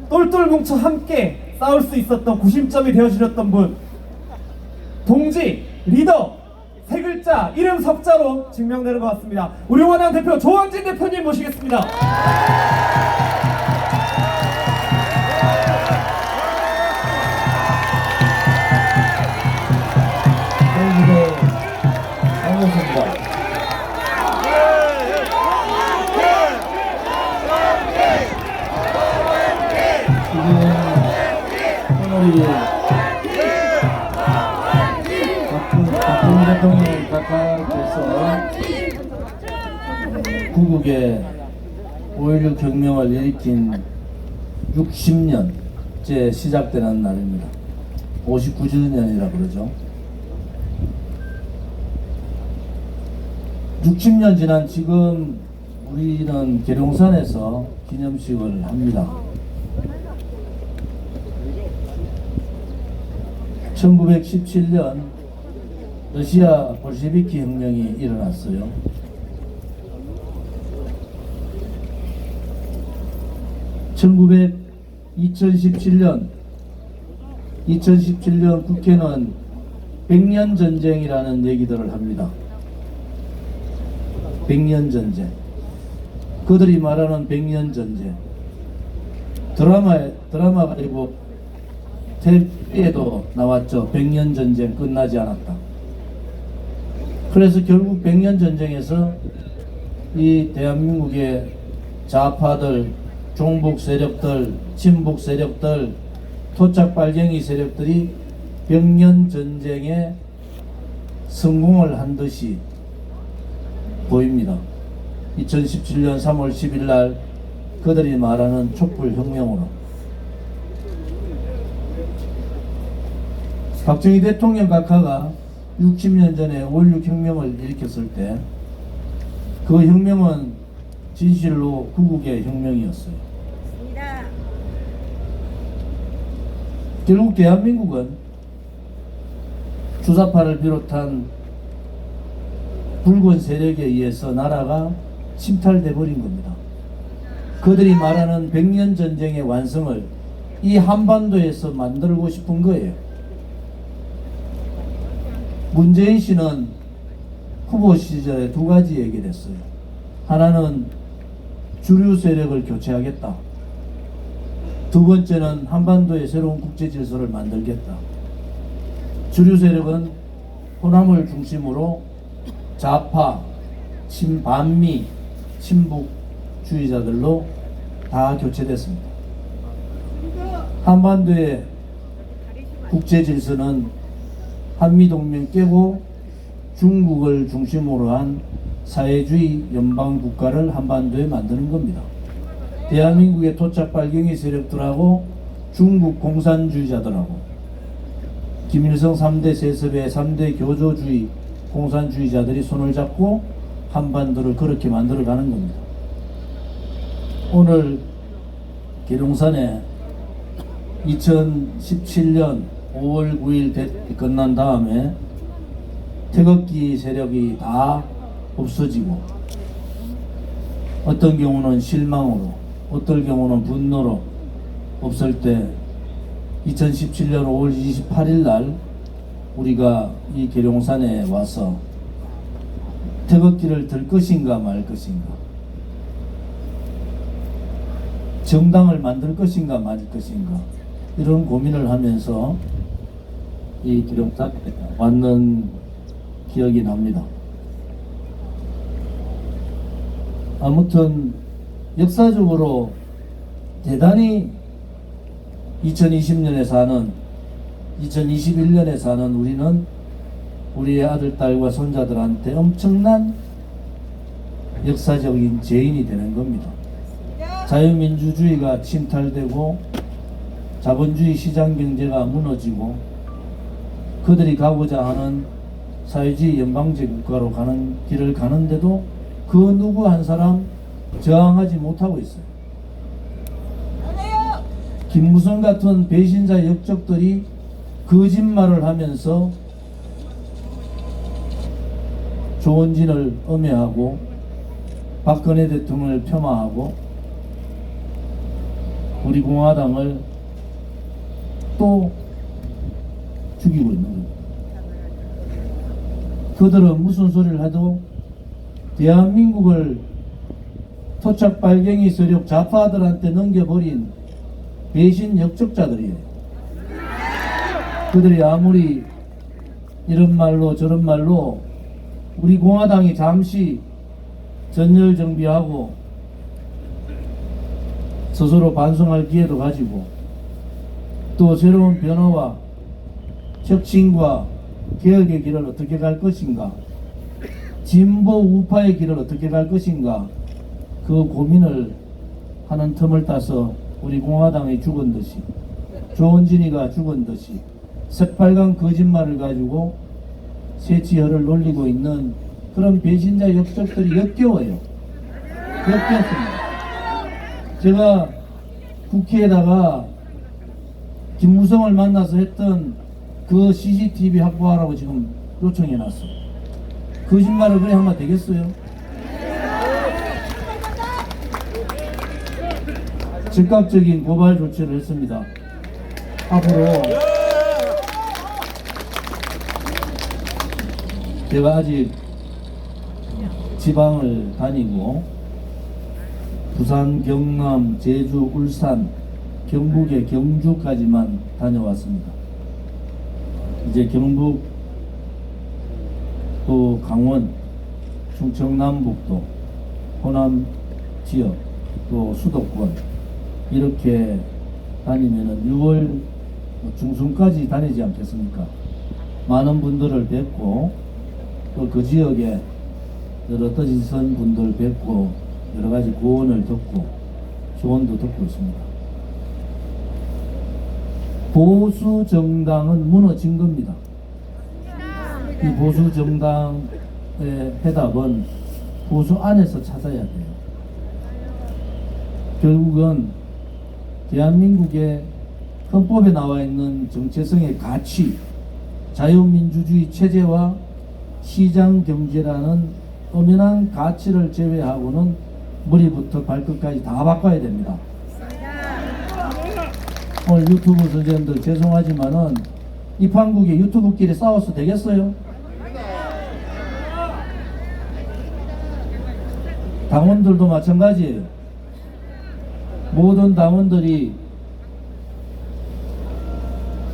똘똘 뭉쳐 함께 싸울 수 있었던 구심점이 되어주셨던 분, 동지, 리더, 세 글자, 이름 석자로 증명되는 것 같습니다. 우리 원양 대표 조원진 대표님 모시겠습니다. 반갑습니다. 지금 오늘이 박근혜 대통령 각하께서 구국의 5.16 혁명을 일으킨 60년째 시작되는 날입니다. 59주년이라 그러죠. 60년 지난 지금 우리는 계룡산에서 기념식을 합니다. 1917년 러시아 볼셰비키 혁명이 일어났어요. (1900) 2017년 국회는 100년 전쟁이라는 얘기들을 합니다. 100년 전쟁. 그들이 말하는 100년 전쟁. 드라마가 아니고 텔레비에도 나왔죠. 100년 전쟁 끝나지 않았다. 그래서 결국 100년 전쟁에서 이 대한민국의 좌파들, 종북 세력들, 친북 세력들, 토착 빨갱이 세력들이 100년 전쟁에 성공을 한 듯이 보입니다. 2017년 3월 10일 날 그들이 말하는 촛불혁명으로 박정희 대통령 각하가 60년 전에 5.16 혁명을 일으켰을 때 그 혁명은 진실로 구국의 혁명이었어요. 결국 대한민국은 주사파를 비롯한 붉은 세력에 의해서 나라가 침탈돼 버린 겁니다. 그들이 말하는 100년 전쟁의 완성을 이 한반도에서 만들고 싶은 거예요. 문재인 씨는 후보 시절에 두 가지 얘기를 했어요. 하나는 주류 세력을 교체하겠다. 두 번째는 한반도의 새로운 국제 질서를 만들겠다. 주류 세력은 호남을 중심으로 좌파, 친반미, 친북주의자들로 다 교체됐습니다. 한반도의 국제 질서는 한미동맹 깨고 중국을 중심으로 한 사회주의 연방국가를 한반도에 만드는 겁니다. 대한민국의 토착 빨갱이 세력들하고 중국 공산주의자들하고 김일성 3대 세습의 3대 교조주의 공산주의자들이 손을 잡고 한반도를 그렇게 만들어가는 겁니다. 오늘 계룡산에 2017년 5월 9일 끝난 다음에 태극기 세력이 다 없어지고 어떤 경우는 실망으로 어떤 경우는 분노로 없을 때 2017년 5월 28일 날 우리가 이 계룡산에 와서 태극기를 들 것인가 말 것인가, 정당을 만들 것인가 말 것인가, 이런 고민을 하면서 이 계룡산에 왔는 기억이 납니다. 아무튼 역사적으로 대단히 2020년에 사는 2021년에 사는 우리는 우리의 아들, 딸과 손자들한테 엄청난 역사적인 죄인이 되는 겁니다. 자유민주주의가 침탈되고 자본주의 시장경제가 무너지고 그들이 가고자 하는 사회주의 연방제 국가로 가는 길을 가는데도 그 누구 한 사람 저항하지 못하고 있어요. 김무성 같은 배신자 역적들이 거짓말을 하면서 조원진을 음해하고 박근혜 대통령을 폄하하고 우리 공화당을 또 죽이고 있는 겁니다. 그들은 무슨 소리를 해도 대한민국을 토착 빨갱이 세력 좌파들한테 넘겨버린 배신 역적자들이에요. 그들이 아무리 이런 말로 저런 말로 우리 공화당이 잠시 전열 정비하고 스스로 반성할 기회도 가지고 또 새로운 변화와 혁신과 개혁의 길을 어떻게 갈 것인가, 진보 우파의 길을 어떻게 갈 것인가, 그 고민을 하는 틈을 따서 우리 공화당이 죽은 듯이, 조원진이가 죽은 듯이 새빨간 거짓말을 가지고 새치혈을 놀리고 있는 그런 배신자 역적들이 역겨워요. 역겹습니다. 제가 국회에다가 김무성을 만나서 했던 그 CCTV 확보하라고 지금 요청해놨어. 거짓말을 그래 하면 되겠어요? 즉각적인 고발 조치를 했습니다. 앞으로 제가 아직 지방을 다니고 부산, 경남, 제주, 울산, 경북의 경주까지만 다녀왔습니다. 이제 경북 또 강원, 충청남북도, 호남 지역, 또 수도권 이렇게 다니면은 6월 중순까지 다니지 않겠습니까? 많은 분들을 뵙고 또 그 지역에 여러 뜻있은 분들 뵙고 여러 가지 고언을 듣고 조언도 듣고 있습니다. 보수 정당은 무너진 겁니다. 이 보수 정당의 해답은 보수 안에서 찾아야 돼요. 결국은 대한민국의 헌법에 나와 있는 정체성의 가치, 자유민주주의 체제와 시장 경제라는 엄연한 가치를 제외하고는 머리부터 발끝까지 다 바꿔야 됩니다. 오늘 유튜브 선생님들 죄송하지만은 이 판국에 유튜브끼리 싸워서 되겠어요? 당원들도 마찬가지예요. 모든 당원들이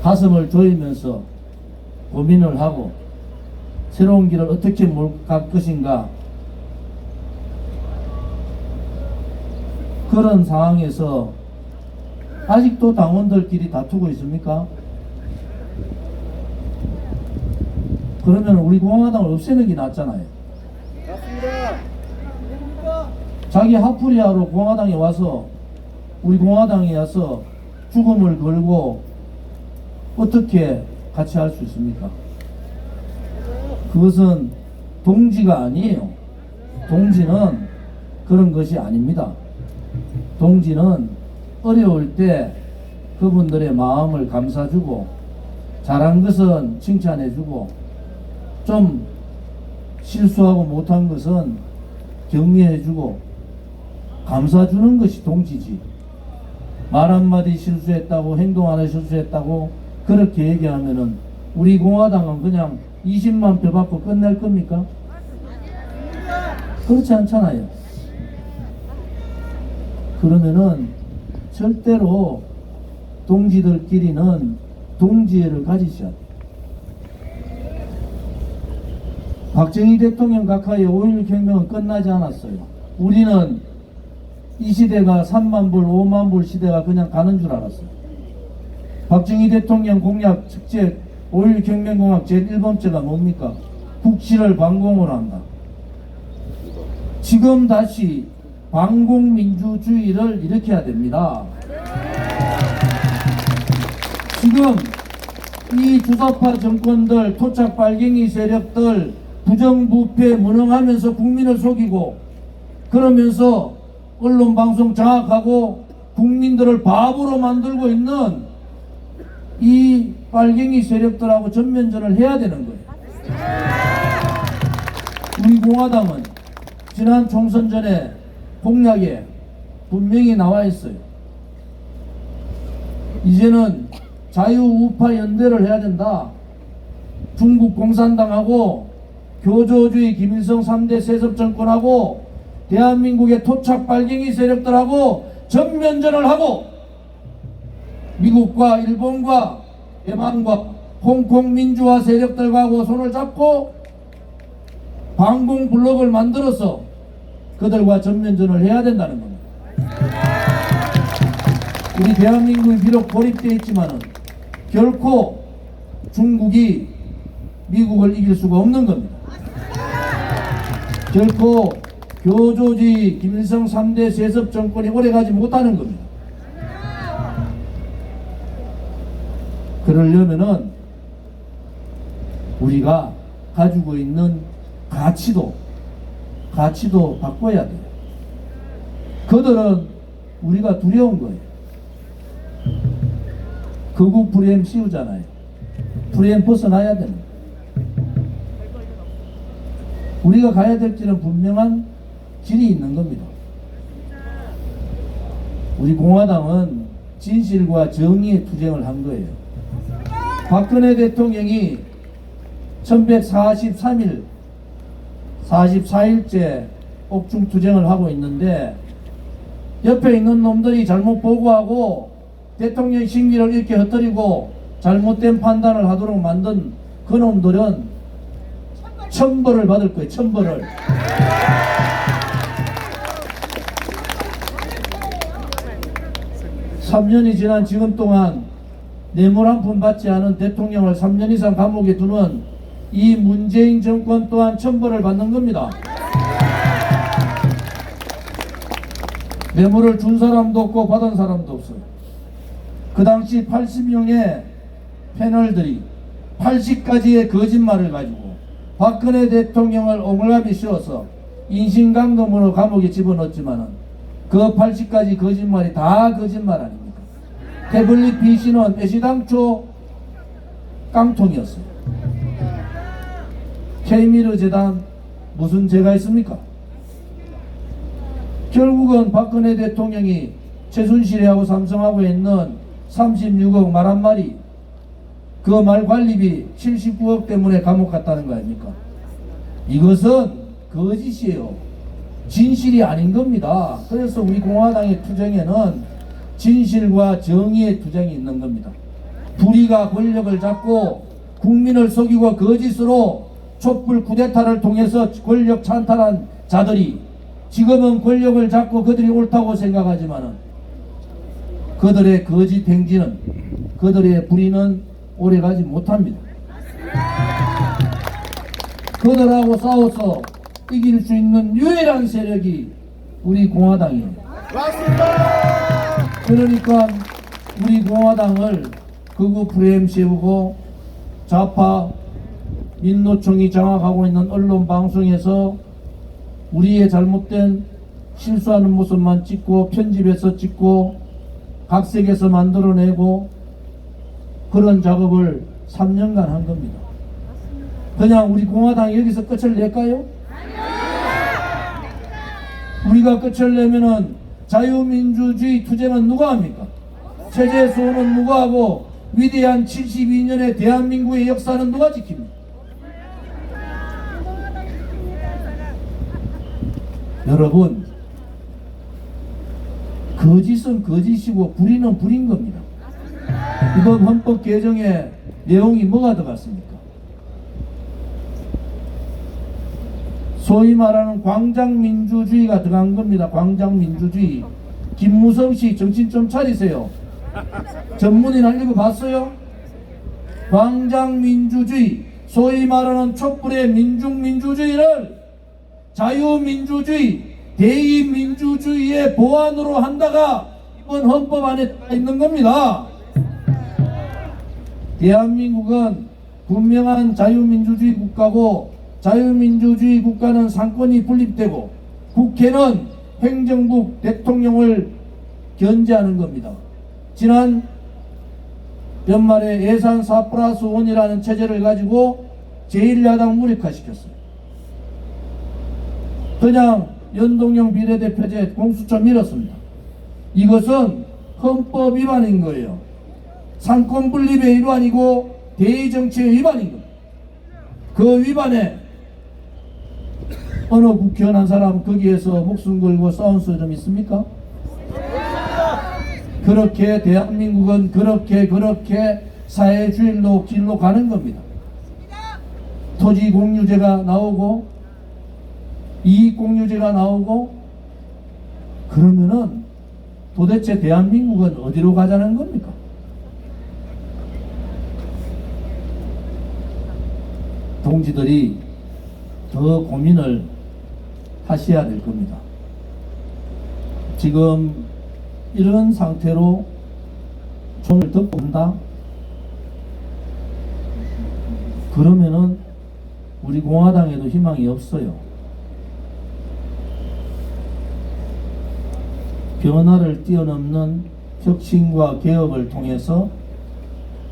가슴을 조이면서 고민을 하고 새로운 길을 어떻게 갈 것인가, 그런 상황에서 아직도 당원들끼리 다투고 있습니까? 그러면 우리 공화당을 없애는 게 낫잖아요. 자기 하프리아로 공화당에 와서 우리 공화당에 와서 죽음을 걸고 어떻게 같이 할 수 있습니까? 그것은 동지가 아니에요. 동지는 그런 것이 아닙니다. 동지는 어려울 때 그분들의 마음을 감싸주고 잘한 것은 칭찬해주고 좀 실수하고 못한 것은 격려해주고 감싸주는 것이 동지지. 말 한마디 실수했다고 행동 하나 실수했다고 그렇게 얘기하면은 우리 공화당은 그냥 20만 표 받고 끝낼 겁니까? 그렇지 않잖아요. 그러면은 절대로 동지들끼리는 동지애를 가지셔야 돼요. 박정희 대통령 각하의 5.16 혁명은 끝나지 않았어요. 우리는 이 시대가 3만 불, 5만 불 시대가 그냥 가는 줄 알았어요. 박정희 대통령 공약 축제 5.16 혁명공약 제1번째가 뭡니까? 국시를 반공으로 한다. 지금 다시 반공민주주의를 일으켜야 됩니다. 지금 이 주사파 정권들, 토착 빨갱이 세력들 부정부패 무능하면서 국민을 속이고 그러면서 언론방송 장악하고 국민들을 바보로 만들고 있는 이 빨갱이 세력들하고 전면전을 해야 되는 거예요. 우리 공화당은 지난 총선 전에 공약에 분명히 나와 있어요. 이제는 자유우파 연대를 해야 된다. 중국 공산당하고 교조주의 김일성 3대 세습 정권하고 대한민국의 토착 발갱이 세력들하고 전면전을 하고 미국과 일본과 대만과 홍콩 민주화 세력들과 손을 잡고 반공 블록을 만들어서 그들과 전면전을 해야 된다는 겁니다. 우리 대한민국이 비록 고립되어 있지만은 결코 중국이 미국을 이길 수가 없는 겁니다. 결코 교조주의 김일성 3대 세습 정권이 오래가지 못하는 겁니다. 그러려면은 우리가 가지고 있는 가치도 바꿔야 돼요. 그들은 우리가 두려운 거예요. 극우 프레임 씌우잖아요. 프레임 벗어나야 됩니다. 우리가 가야 될 길은 분명한 길이 있는 겁니다. 우리 공화당은 진실과 정의의 투쟁을 한 거예요. 박근혜 대통령이 1143일 44일째 옥중 투쟁을 하고 있는데 옆에 있는 놈들이 잘못 보고하고 대통령 신기를 이렇게 흩뜨리고 잘못된 판단을 하도록 만든 그 놈들은 천벌을 받을 거예요. 천벌을. (3년이) 지난 지금 동안 뇌물 한 푼 받지 않은 대통령을 3년 이상 감옥에 두는 이 문재인 정권 또한 천벌을 받는 겁니다. 뇌물을 준 사람도 없고 받은 사람도 없어요. 그 당시 80명의 패널들이 80가지의 거짓말을 가지고 박근혜 대통령을 옹알감이 씌워서 인신강도으로 감옥에 집어넣었지만은 그 80가지 거짓말이 다 거짓말 아닙니까? 태블릿 PC는 애시당초 깡통이었어요. K미르 재단 무슨 죄가 있습니까? 결국은 박근혜 대통령이 최순실하고 삼성하고 있는 36억 말 한 마리, 그 말 관리비 79억 때문에 감옥 갔다는 거 아닙니까? 이것은 거짓이에요. 진실이 아닌 겁니다. 그래서 우리 공화당의 투쟁에는 진실과 정의의 투쟁이 있는 겁니다. 불의가 권력을 잡고 국민을 속이고 거짓으로 촛불 쿠데타를 통해서 권력 찬탈한 자들이 지금은 권력을 잡고 그들이 옳다고 생각하지만은 그들의 거짓 행진은, 그들의 불의는 오래가지 못합니다. 그들하고 싸워서 이길 수 있는 유일한 세력이 우리 공화당이에요. 그러니까 우리 공화당을 극우 프레임 씌우고 좌파 민노총이 장악하고 있는 언론 방송에서 우리의 잘못된 실수하는 모습만 찍고 편집해서 찍고 각색해서 만들어내고 그런 작업을 3년간 한 겁니다. 그냥 우리 공화당이 여기서 끝을 낼까요? 우리가 끝을 내면은 자유민주주의 투쟁은 누가 합니까? 체제 수호는 누가 하고 위대한 72년의 대한민국의 역사는 누가 지킵니까? 여러분, 거짓은 거짓이고 불의는 불인 겁니다. 이번 헌법 개정에 내용이 뭐가 들어갔습니까? 소위 말하는 광장민주주의가 들어간 겁니다. 광장민주주의. 김무성 씨 정신 좀 차리세요. 전문인 한 읽어봤어요? 광장민주주의, 소위 말하는 촛불의 민중민주주의를 자유민주주의, 대의민주주의의 보완으로 한다가 이번 헌법 안에 있는 겁니다. 대한민국은 분명한 자유민주주의 국가고 자유민주주의 국가는 상권이 분립되고 국회는 행정부 대통령을 견제하는 겁니다. 지난 연말에 예산 4+1이라는 체제를 가지고 제1야당 무력화시켰어요. 그냥 연동형 비례대표제 공수처 밀었습니다. 이것은 헌법 위반인 거예요. 상권 분립의 일환이고 대의 정치의 위반인 겁니다. 그 위반에 어느 국회의원 한 사람 거기에서 목숨 걸고 싸운 소리 있습니까? 그렇게 대한민국은 그렇게 사회주의로 길로 가는 겁니다. 토지 공유제가 나오고 이익 공유제가 나오고 그러면은 도대체 대한민국은 어디로 가자는 겁니까? 동지들이 더 고민을 하셔야 될 겁니다. 지금 이런 상태로 총을 덮고 온다? 그러면은 우리 공화당에도 희망이 없어요. 변화를 뛰어넘는 혁신과 개혁을 통해서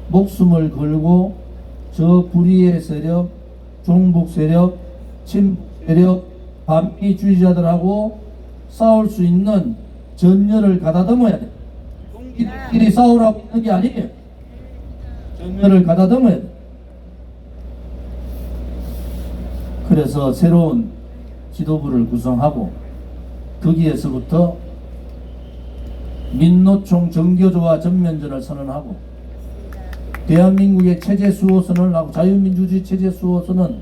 목숨을 걸고 저 불의의 세력, 종북 세력, 친북 세력, 반미주의자들하고 싸울 수 있는 전열을 가다듬어야 돼. 이들끼리 싸우라고 하는 게 아니에요. 전열을 가다듬어야 돼. 그래서 새로운 지도부를 구성하고 거기에서부터 민노총 정교조와 전면전을 선언하고 대한민국의 체제 수호선을 하고 자유민주주의 체제 수호선은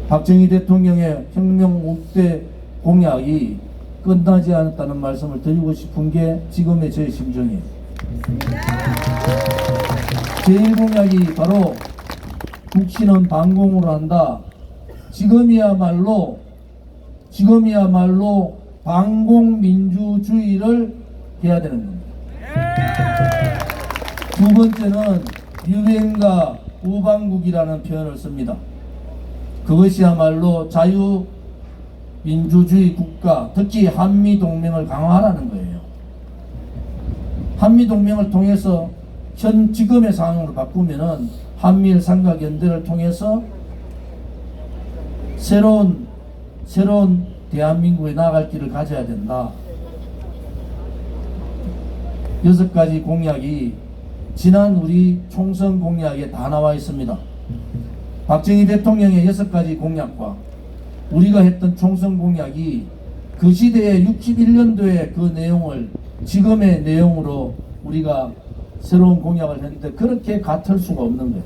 박정희 대통령의 혁명 5대 공약이 끝나지 않았다는 말씀을 드리고 싶은 게 지금의 제 심정이에요. 제1공약이 바로 국신은 반공으로 한다. 지금이야말로 반공민주주의를 해야 되는 겁니다. 두 번째는 유엔과 우방국이라는 표현을 씁니다. 그것이야말로 자유민주주의 국가, 특히 한미동맹을 강화하라는 거예요. 한미동맹을 통해서 지금의 상황으로 바꾸면은 한미일 삼각연대를 통해서 새로운 대한민국에 나아갈 길을 가져야 된다. 6가지 공약이 지난 우리 총선 공약에 다 나와 있습니다. 박정희 대통령의 6가지 공약과 우리가 했던 총선 공약이 그 시대의 61년도의 그 내용을 지금의 내용으로 우리가 새로운 공약을 했는데 그렇게 같을 수가 없는 거예요.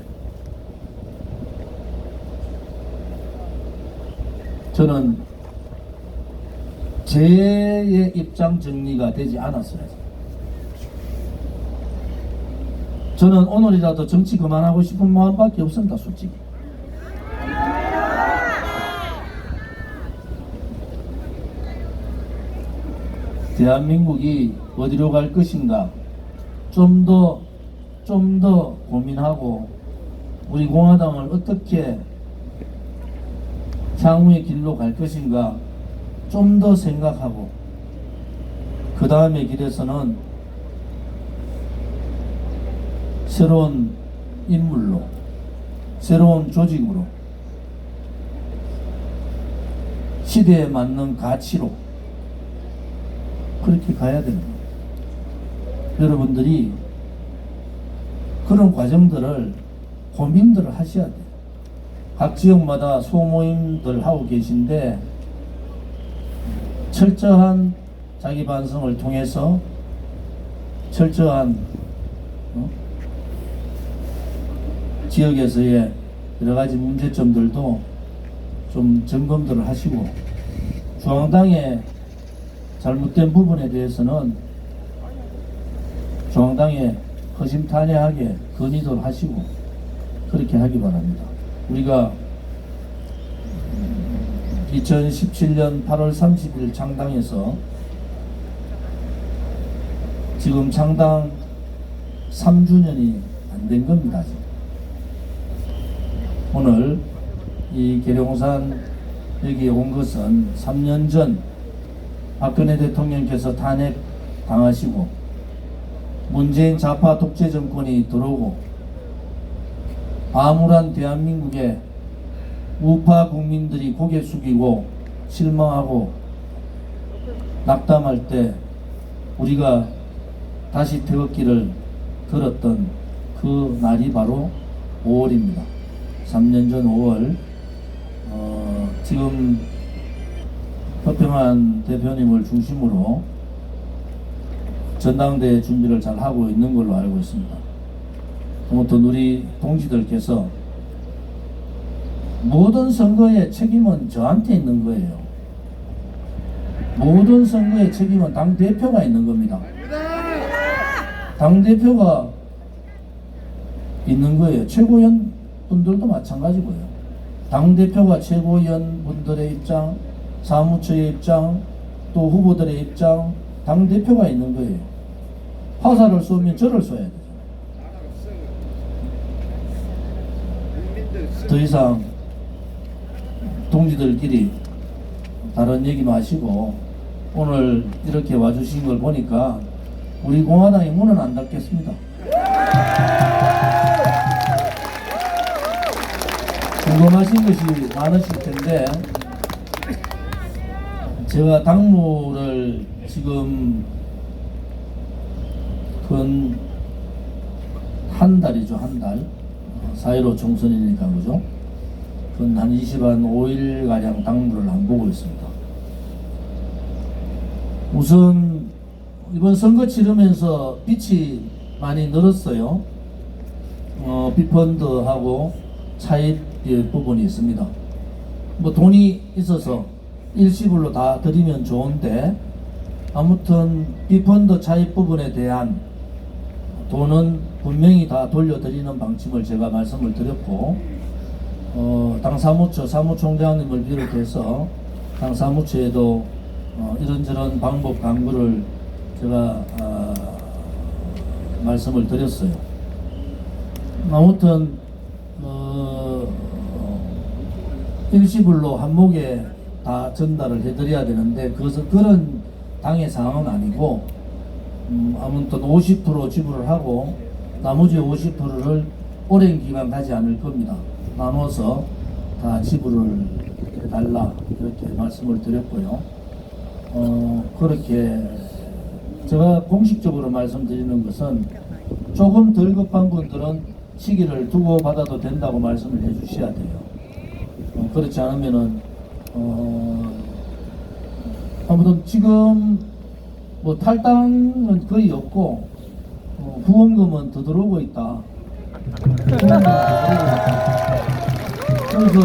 저는 제 입장 정리가 되지 않았어요. 저는 오늘이라도 정치 그만하고 싶은 마음밖에 없습니다. 솔직히 대한민국이 어디로 갈 것인가 좀 더 고민하고 우리 공화당을 어떻게 향후의 길로 갈 것인가 좀 더 생각하고 그 다음에 길에서는 새로운 인물로 새로운 조직으로 시대에 맞는 가치로 그렇게 가야 되는 거예요. 여러분들이 그런 과정들을 고민들을 하셔야 돼요. 각 지역마다 소모임들 하고 계신데 철저한 자기 반성을 통해서 철저한 지역에서의 여러 가지 문제점들도 좀 점검들을 하시고 중앙당의 잘못된 부분에 대해서는 중앙당에 허심탄회하게 건의를 하시고 그렇게 하기 바랍니다. 우리가 2017년 8월 30일 창당해서 지금 창당 3주년이 안 된 겁니다. 아직. 오늘 이 계룡산 여기에 온 것은 3년 전 박근혜 대통령께서 탄핵 당하시고 문재인 좌파 독재 정권이 들어오고 암울한 대한민국에 우파 국민들이 고개 숙이고 실망하고 낙담할 때 우리가 다시 태극기를 걸었던 그 날이 바로 5월입니다. 3년 전 5월. 지금 허평한 대표님을 중심으로 전당대회 준비를 잘 하고 있는 걸로 알고 있습니다. 아무튼 우리 동지들께서 모든 선거의 책임은 저한테 있는 거예요. 모든 선거의 책임은 당대표가 있는 겁니다. 당대표가 있는 거예요. 최고위원 분들도 마찬가지고요. 당대표가 최고위원 분들의 입장, 사무처의 입장, 또 후보들의 입장, 당대표가 있는 거예요. 화살을 쏘면 저를 쏘야 되죠. 더 이상 동지들끼리 다른 얘기 마시고 오늘 이렇게 와주신 걸 보니까 우리 공화당의 문은 안 닫겠습니다. 궁금하신 것이 많으실 텐데 제가 당무를 지금 근 한 달이죠. 한 달. 4.15 총선이니까 그죠? 근 한 25일가량 당무를 안 보고 있습니다. 우선 이번 선거 치르면서 빚이 많이 늘었어요. 빚펀드하고 차입 부분이 있습니다. 뭐 돈이 있어서 일시불로 다 드리면 좋은데 아무튼 빚펀드 차입 부분에 대한 돈은 분명히 다 돌려드리는 방침을 제가 말씀을 드렸고 당 사무처 사무총장님을 비롯해서 당 사무처에도 이런저런 방법 강구를 제가 말씀을 드렸어요. 아무튼 일시불로 한목에 다 전달을 해드려야 되는데 그런 당의 상황은 아니고 아무튼 50% 지불을 하고 나머지 50%를 오랜 기간 가지 않을 겁니다. 나눠서 다 지불을 해달라 이렇게 말씀을 드렸고요. 그렇게 제가 공식적으로 말씀드리는 것은 조금 덜 급한 분들은 시기를 두고 받아도 된다고 말씀을 해 주셔야 돼요. 그렇지 않으면은 아무튼 지금 뭐 탈당은 거의 없고 후원금은 더 들어오고 있다. 그래서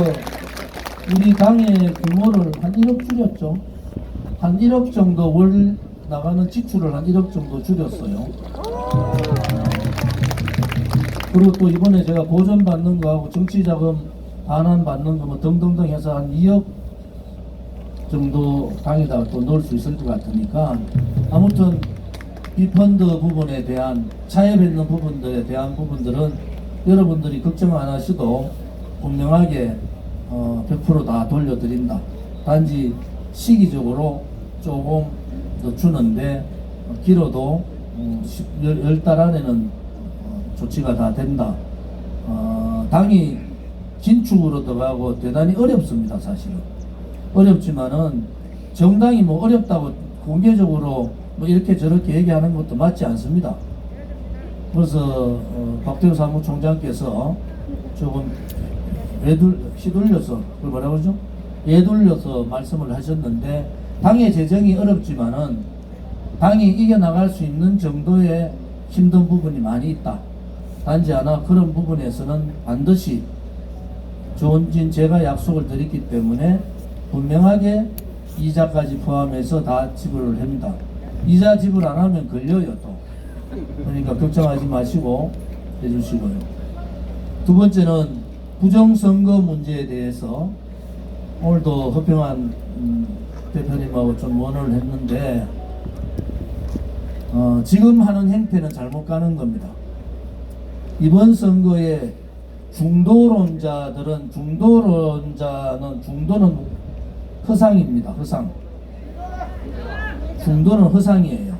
우리 당의 규모를 한 1억 줄였죠. 한 1억 정도 월 나가는 지출을 한 1억 정도 줄였어요. 그리고 또 이번에 제가 보전 받는 거하고 정치자금 반환 받는 거 뭐 등등등 해서 한 2억 정도 당에다 또 넣을 수 있을 것 같으니까 아무튼 빚펀드 부분에 대한 차입했는 부분들에 대한 부분들은 여러분들이 걱정 안 하셔도 분명하게 100% 돌려드린다. 단지 시기적으로 조금 더 주는데 길어도 10달 안에는 조치가 다 된다. 당이 긴축으로 들어가고 대단히 어렵습니다. 사실은 어렵지만은 정당이 뭐 어렵다고 공개적으로 뭐 이렇게 저렇게 얘기하는 것도 맞지 않습니다. 그래서 박대우 사무총장께서 조금 휘둘려서 그걸 뭐라고 그러죠? 예둘려서 말씀을 하셨는데 당의 재정이 어렵지만은 당이 이겨나갈 수 있는 정도의 힘든 부분이 많이 있다. 단지 하나 그런 부분에서는 반드시 조원진 제가 약속을 드렸기 때문에 분명하게 이자까지 포함해서 다 지불을 합니다. 이자 지불 안 하면 걸려요 또. 그러니까 걱정하지 마시고 해주시고요. 두 번째는 부정선거 문제에 대해서 오늘도 허평한 대표님하고 좀 원을 했는데 지금 하는 행태는 잘못 가는 겁니다. 이번 선거에 중도론자는 허상입니다. 허상. 중도는 허상이에요.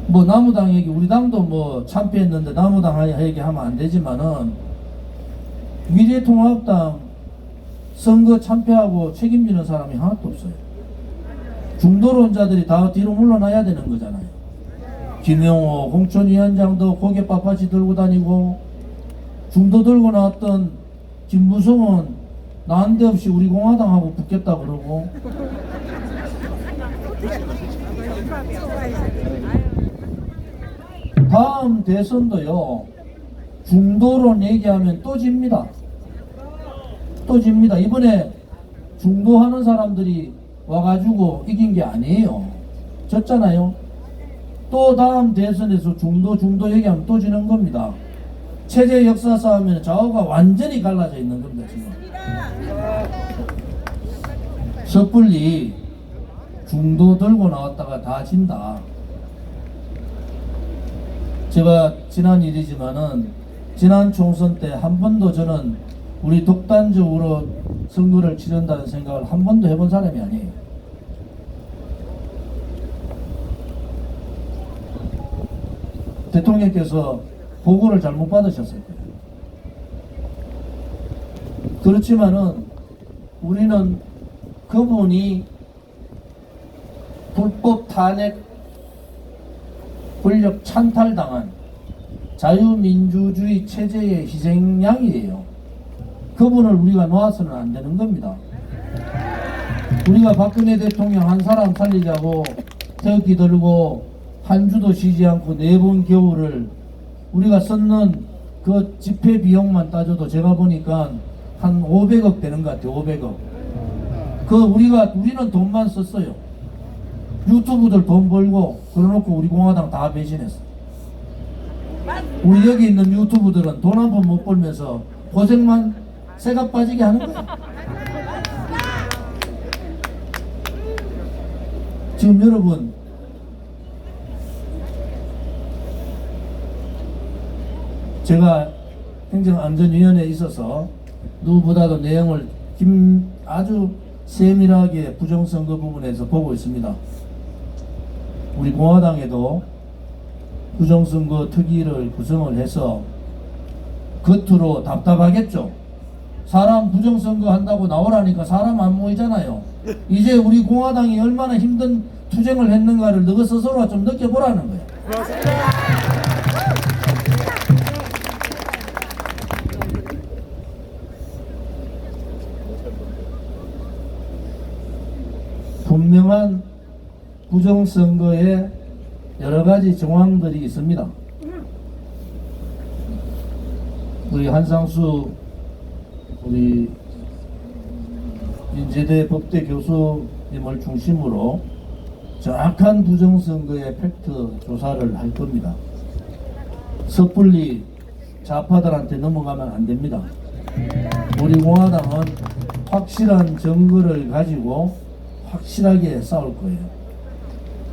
뭐 나무당 얘기, 우리 당도 뭐 참패했는데 나무당 얘기하면 안 되지만은 미래통합당 선거 참패하고 책임지는 사람이 하나도 없어요. 중도론자들이 다 뒤로 물러나야 되는 거잖아요. 김영호 공천위원장도 고개 빳빳이 들고 다니고, 중도 들고 나왔던 김무성은 난데없이 우리 공화당하고 붙겠다 그러고, 다음 대선도요, 중도론 얘기하면 또 집니다. 또 집니다. 이번에 중도하는 사람들이 와가지고 이긴 게 아니에요. 졌잖아요. 또 다음 대선에서 중도 얘기하면 또 지는 겁니다. 체제 역사 싸움에는 좌우가 완전히 갈라져 있는 겁니다, 지금. 섣불리 중도 들고 나왔다가 다 진다. 제가 지난 일이지만은 지난 총선 때 한 번도 저는 우리 독단적으로 선거를 치른다는 생각을 한 번도 해본 사람이 아니에요. 대통령께서 보고를 잘못 받으셨을 거예요. 그렇지만은 우리는 그분이 불법 탄핵 권력 찬탈당한 자유민주주의 체제의 희생양이에요. 그분을 우리가 놓아서는 안 되는 겁니다. 우리가 박근혜 대통령 한 사람 살리자고 태극기 들고 한 주도 쉬지 않고 4번 겨울을 우리가 썼는 그 집회 비용만 따져도 제가 보니까 한 500억 되는 것 같아요. 500억. 우리는 돈만 썼어요. 유튜브들 돈 벌고 그래놓고 우리 공화당 다 배신했어. 우리 여기 있는 유튜브들은 돈 한 번 못 벌면서 고생만 새가 빠지게 하는 거야. 지금 여러분 제가 행정안전위원회에 있어서 누구보다도 내용을 아주 세밀하게 부정선거 부분에서 보고 있습니다. 우리 공화당에도 부정선거 특위를 구성을 해서 겉으로 답답하겠죠. 사람 부정선거 한다고 나오라니까 사람 안 모이잖아요. 이제 우리 공화당이 얼마나 힘든 투쟁을 했는가를 너희 스스로가 좀 느껴보라는 거예요. 분명한 부정선거에 여러가지 정황들이 있습니다. 우리 한상수 우리 인제대 법대 교수님을 중심으로 정확한 부정선거의 팩트 조사를 할 겁니다. 섣불리 좌파들한테 넘어가면 안 됩니다. 우리 공화당은 확실한 증거를 가지고 확실하게 싸울 거예요.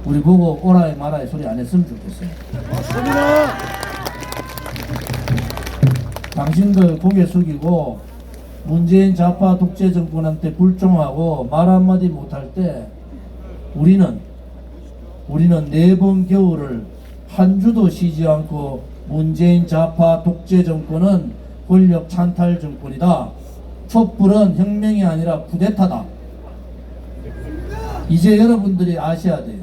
우리 보고 오라이 마라이 소리 안 했으면 좋겠어요. 맞습니다. 당신들 고개 숙이고 문재인 좌파 독재 정권한테 불종하고 말 한마디 못할 때 우리는 4번 겨울을 한 주도 쉬지 않고 문재인 좌파 독재 정권은 권력 찬탈 정권이다. 촛불은 혁명이 아니라 쿠데타다. 이제 여러분들이 아셔야 돼요.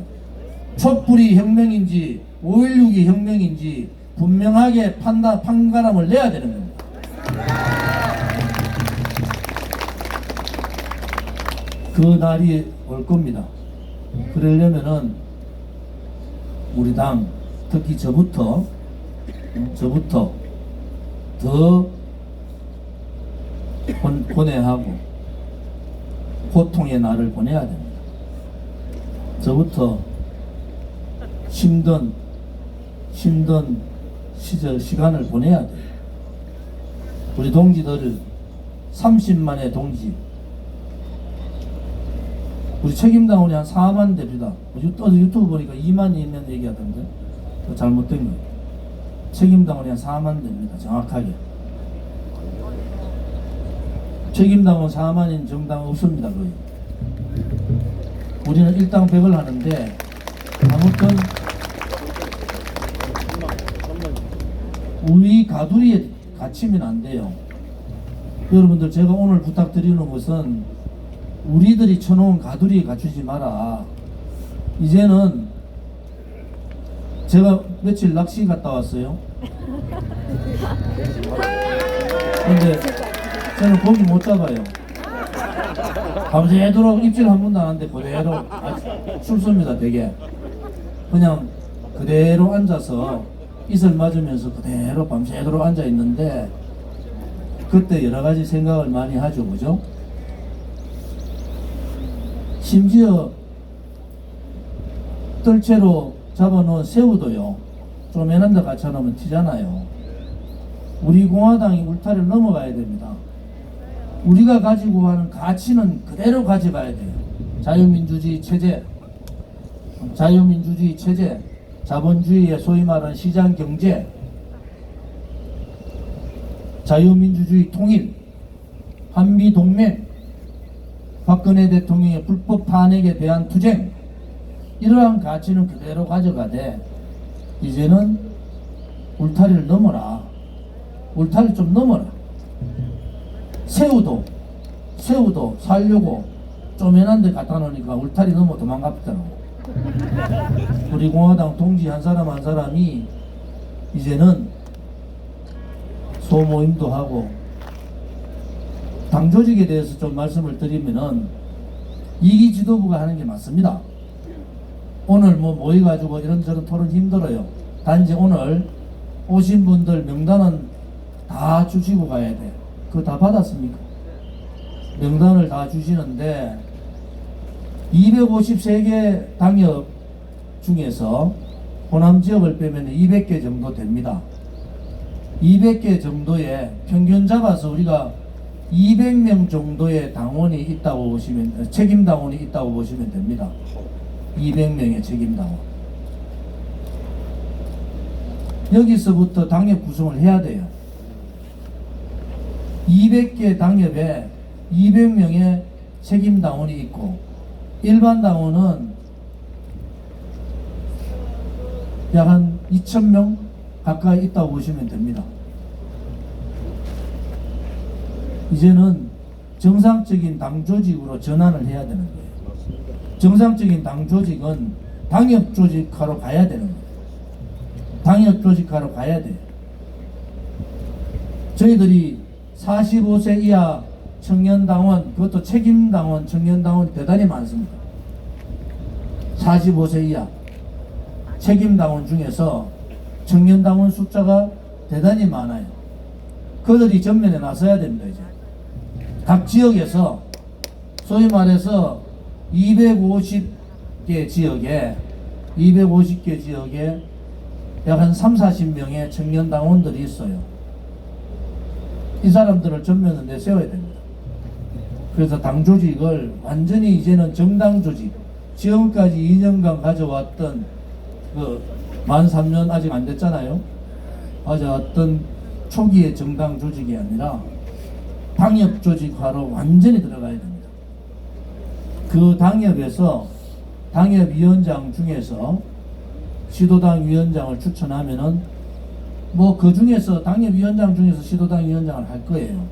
촛불이 혁명인지 5.16이 혁명인지 분명하게 판가름을 내야 되는 겁니다. 그 날이 올 겁니다. 그러려면은 우리 당 특히 저부터 더 고뇌하고 고통의 날을 보내야 됩니다. 저부터 힘든 시간을 보내야 돼요. 우리 동지들을 30만의 동지, 우리 책임당원이 한 4만 됩니다. 유튜브 보니까 2만이 있는 얘기하던데 잘못된 거예요. 책임당원이 한 4만 됩니다. 정확하게. 책임당원 4만인 정당 없습니다. 거의. 우리는 일당 100을 하는데 아무튼 우리 가두리에 갇히면 안 돼요. 여러분들 제가 오늘 부탁드리는 것은 우리들이 쳐놓은 가두리에 갇히지 마라. 이제는 제가 며칠 낚시 갔다 왔어요. 근데 저는 고기 못 잡아요. 밤새도록 입질 한 번도 안 하는데 그대로 출소입니다. 되게 그냥 그대로 앉아서 이슬 맞으면서 그대로 밤새도록 앉아 있는데 그때 여러 가지 생각을 많이 하죠, 그죠? 심지어 뜰채로 잡아놓은 새우도요, 쪼매는 데 갖다 놓으면 튀잖아요. 우리 공화당이 울타리를 넘어가야 됩니다. 우리가 가지고 가는 가치는 그대로 가져가야 돼요. 자유민주주의 체제, 자유민주주의 체제, 자본주의의 소위 말하는 시장 경제, 자유민주주의 통일, 한미 동맹, 박근혜 대통령의 불법 탄핵에 대한 투쟁, 이러한 가치는 그대로 가져가되 이제는 울타리를 넘어라. 울타리 좀 넘어라. 새우도 살려고 쪼매난 데 갖다 놓으니까 울타리 넘어 도망갔더라고. 우리 공화당 동지 한 사람 한 사람이 이제는 소모임도 하고, 당 조직에 대해서 좀 말씀을 드리면은 이기 지도부가 하는 게 맞습니다. 오늘 뭐 모여가지고 이런저런 토론 힘들어요. 단지 오늘 오신 분들 명단은 다 주시고 가야 돼. 그거 다 받았습니까? 명단을 다 주시는데 253개 당협 중에서 호남 지역을 빼면 200개 정도 됩니다. 200개 정도의 평균 잡아서 우리가 200명 정도의 당원이 있다고 보시면, 책임 당원이 있다고 보시면 됩니다. 200명의 책임 당원. 여기서부터 당협 구성을 해야 돼요. 200개 당협에 200명의 책임 당원이 있고, 일반 당원은 약 한 2,000명 가까이 있다고 보시면 됩니다. 이제는 정상적인 당 조직으로 전환을 해야 되는 거예요. 정상적인 당 조직은 당협 조직화로 가야 되는 거예요. 당협 조직화로 가야 돼요. 저희들이 45세 이하 청년당원, 그것도 책임당원, 청년당원이 대단히 많습니다. 45세 이하 책임당원 중에서 청년당원 숫자가 대단히 많아요. 그들이 전면에 나서야 됩니다. 이제 각 지역에서 소위 말해서 250개 지역에 약 한 3, 40명의 청년당원들이 있어요. 이 사람들을 전면에 내세워야 됩니다. 그래서 당 조직을 완전히 이제는 정당 조직, 지금까지 2년간 가져왔던 만 3년 아직 안 됐잖아요. 가져왔던 초기의 정당 조직이 아니라 당협 조직화로 완전히 들어가야 됩니다. 그 당협에서 당협위원장 중에서 시도당 위원장을 추천하면은 뭐 그 중에서 당협위원장 중에서 시도당 위원장을 할 거예요.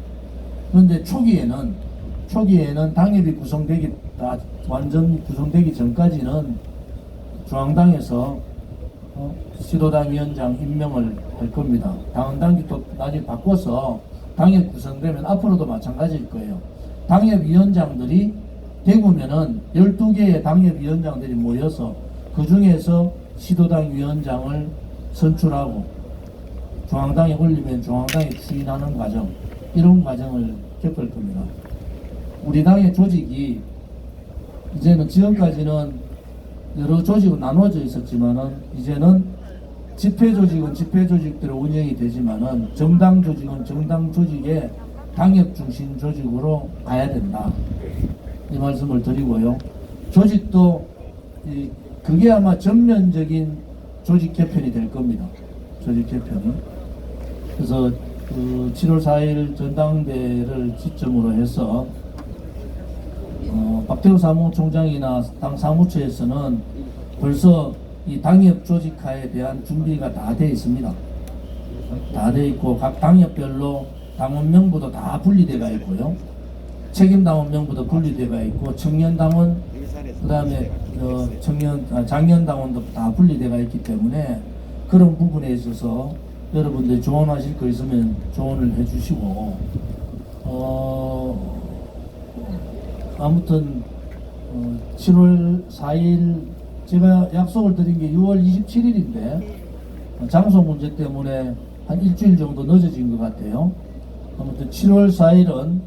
그런데 초기에는 당협이 구성되기 완전 구성되기 전까지는 중앙당에서 시도당 위원장 임명을 할 겁니다. 당헌 당규도 나중에 바꿔서 당협 구성되면 앞으로도 마찬가지일 거예요. 당협위원장들이 대구면은 12개의 당협위원장들이 모여서 그 중에서 시도당 위원장을 선출하고 중앙당에 올리면 중앙당이 추인하는 과정, 이런 과정을 겪을 겁니다. 우리 당의 조직이 이제는 지금까지는 여러 조직은 나눠져 있었지만은 이제는 집회 조직은 집회 조직대로 운영이 되지만은 정당 조직은 정당 조직의 당협 중심 조직으로 가야 된다. 이 말씀을 드리고요. 조직도 그게 아마 전면적인 조직 개편이 될 겁니다. 조직 개편이. 그래서 7월 4일 전당대를 지점으로 해서 박태우 사무총장이나 당 사무처에서는 벌써 이 당협 조직화에 대한 준비가 다 돼 있습니다. 다 돼 있고 각 당협별로 당원명부도 다 분리되어 있고요. 책임당원명부도 분리되어 있고 청년당원, 그 다음에 장년당원도 다 분리되어 있기 때문에 그런 부분에 있어서 여러분들 조언하실 거 있으면 조언을 해주시고 아무튼 7월 4일 제가 약속을 드린 게 6월 27일인데 장소 문제 때문에 한 일주일 정도 늦어진 것 같아요. 아무튼 7월 4일은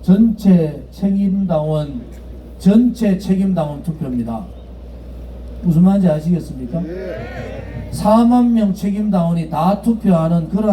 전체 책임당원 투표입니다. 무슨 말인지 아시겠습니까? 4만 명 책임당원이 다 투표하는 그런